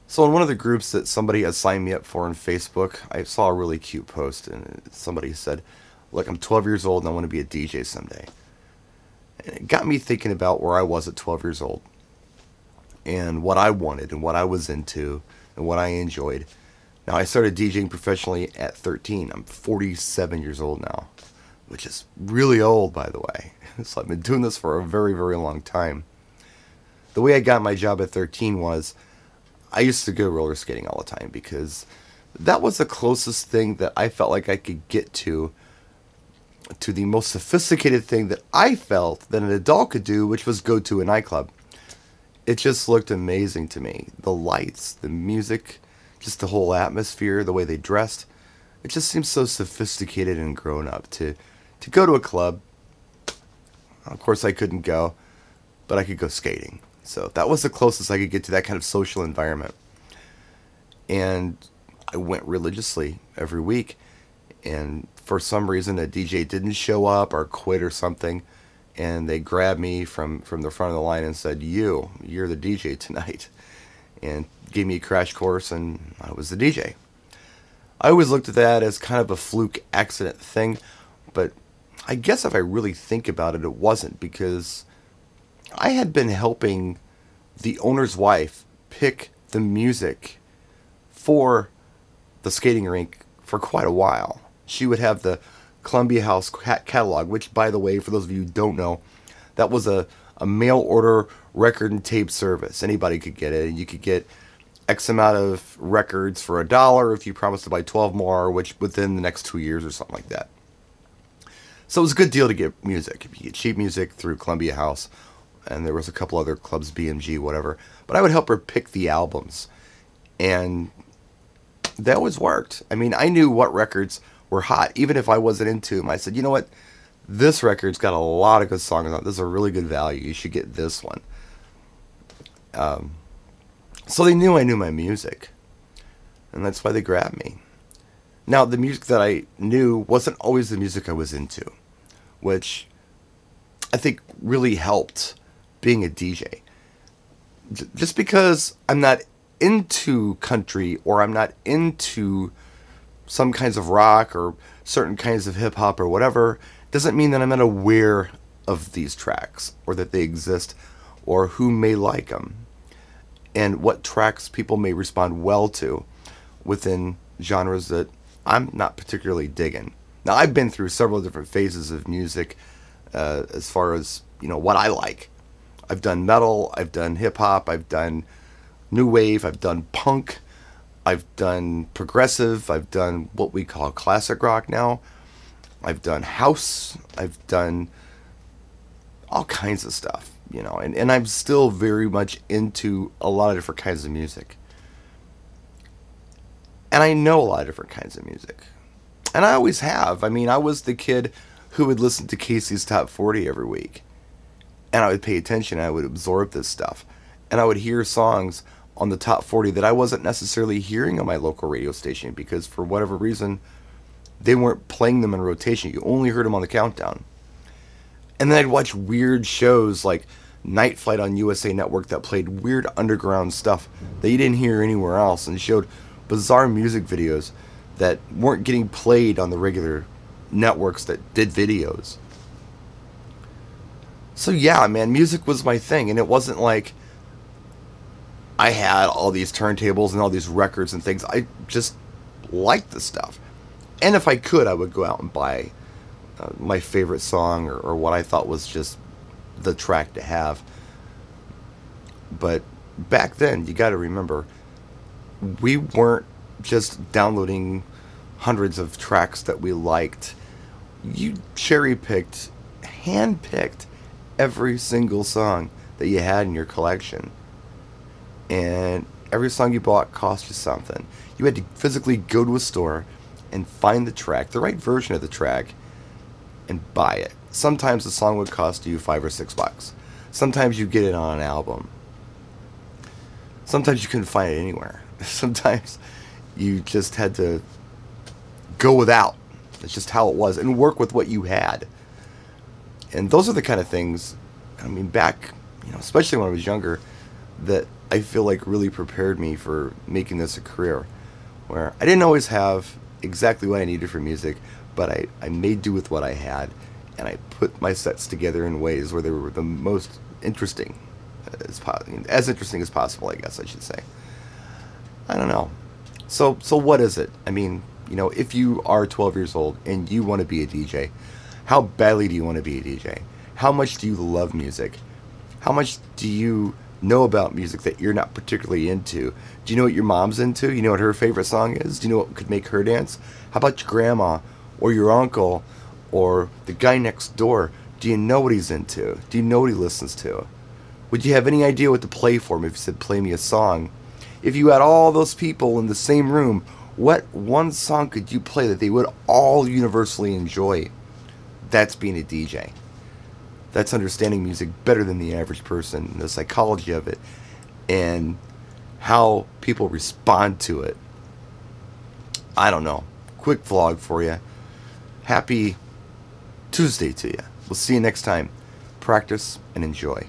So in one of the groups that somebody had signed me up for on Facebook, I saw a really cute post, and somebody said, "Look, I'm 12 years old and I want to be a DJ someday." And it got me thinking about where I was at 12 years old and what I wanted and what I was into and what I enjoyed. Now, I started DJing professionally at 13. I'm 47 years old now, which is really old, by the way. So I've been doing this for a very, very long time. The way I got my job at 13 was I used to go roller skating all the time because that was the closest thing that I felt like I could get to the most sophisticated thing that I felt that an adult could do, which was go to a nightclub. It just looked amazing to me. The lights, the music, just the whole atmosphere, the way they dressed. It just seemed so sophisticated and grown up to go to a club. Of course, I couldn't go, but I could go skating. So that was the closest I could get to that kind of social environment. And I went religiously every week. And for some reason, a DJ didn't show up or quit or something. And they grabbed me from the front of the line and said, you're the DJ tonight. And gave me a crash course, and I was the DJ. I always looked at that as kind of a fluke accident thing. But I guess if I really think about it, it wasn't, because I had been helping the owner's wife pick the music for the skating rink for quite a while. She would have the Columbia House catalog, which, by the way, for those of you who don't know, that was a mail order record and tape service. Anybody could get it, and you could get X amount of records for $1 if you promised to buy 12 more, which within the next 2 years or something like that. So it was a good deal to get music. You get cheap music through Columbia House, and there was a couple other clubs, BMG, whatever. But I would help her pick the albums, and that always worked. I mean, I knew what records were hot, even if I wasn't into them. I said, you know what? This record's got a lot of good songs on it. This is a really good value. You should get this one. So they knew I knew my music, and that's why they grabbed me. Now, the music that I knew wasn't always the music I was into, which I think really helped being a DJ. Just because I'm not into country, or I'm not into some kinds of rock or certain kinds of hip hop or whatever, doesn't mean that I'm not aware of these tracks, or that they exist, or who may like them, and what tracks people may respond well to within genres that I'm not particularly digging. Now, I've been through several different phases of music as far as, what I like. I've done metal, I've done hip hop, I've done new wave, I've done punk, I've done progressive, I've done what we call classic rock now, I've done house, I've done all kinds of stuff, and I'm still very much into a lot of different kinds of music. And I know a lot of different kinds of music. And I always have. I mean, I was the kid who would listen to Casey's Top 40 every week. And I would pay attention, I would absorb this stuff. And I would hear songs on the Top 40 that I wasn't necessarily hearing on my local radio station, because for whatever reason, they weren't playing them in rotation. You only heard them on the countdown. And then I'd watch weird shows like Night Flight on USA Network that played weird underground stuff that you didn't hear anywhere else, and showed bizarre music videos that weren't getting played on the regular networks that did videos. So yeah, man, music was my thing, and it wasn't like I had all these turntables and all these records and things. I just liked the stuff. And if I could, I would go out and buy my favorite song, or what I thought was just the track to have. But back then, you got to remember, we weren't just downloading hundreds of tracks that we liked. You cherry-picked, hand-picked every single song that you had in your collection. And every song you bought cost you something. You had to physically go to a store and find the track, the right version of the track, and buy it. Sometimes the song would cost you $5 or $6. Sometimes you get it on an album. Sometimes you couldn't find it anywhere. Sometimes you just had to go without. It's just how it was, and work with what you had. And those are the kind of things, I mean, back, especially when I was younger, that I feel like really prepared me for making this a career. Where I didn't always have exactly what I needed for music, but I made do with what I had, and I put my sets together in ways where they were the most interesting, as interesting as possible, I guess I should say. I don't know. So what is it? I mean, if you are 12 years old and you want to be a DJ, how badly do you want to be a DJ? How much do you love music? How much do you know about music that you're not particularly into? Do you know what your mom's into? You know what her favorite song is? Do you know what could make her dance? How about your grandma or your uncle or the guy next door? Do you know what he's into? Do you know what he listens to? Would you have any idea what to play for him if you said, play me a song? If you had all those people in the same room, what one song could you play that they would all universally enjoy? That's being a DJ. That's understanding music better than the average person, the psychology of it, and how people respond to it. I don't know. Quick vlog for you. Happy Tuesday to you. We'll see you next time. Practice and enjoy.